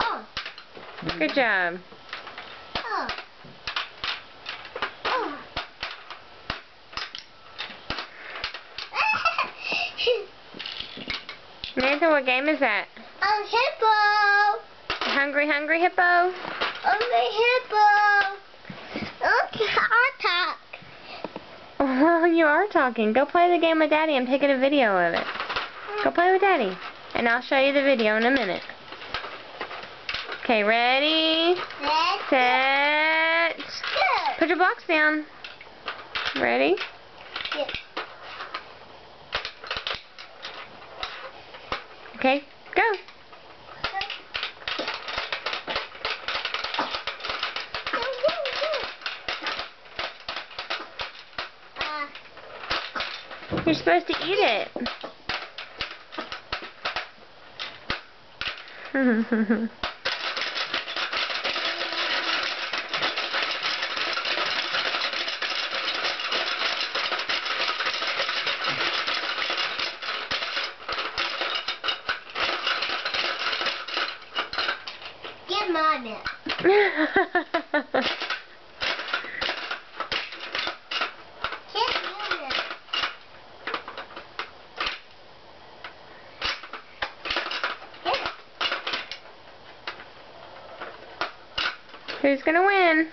Oh. Good job. Oh. Oh. Nathan, what game is that? Hippo. Hungry Hippo? Hippo. Okay, I'll talk. Well, you are talking. Go play the game with Daddy. I'm taking a video of it. Go play with Daddy. And I'll show you the video in a minute. Okay, ready? Set. Go. Put your blocks down. Ready? Yes. Okay, go. You're supposed to eat it. Get Mommy. Who's gonna win?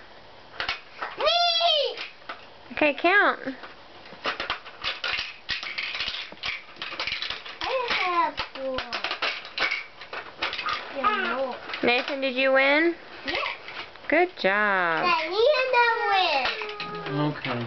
Me! Okay, count. I have four. Nathan, did you win? Yes. Good job. I need to win. Okay.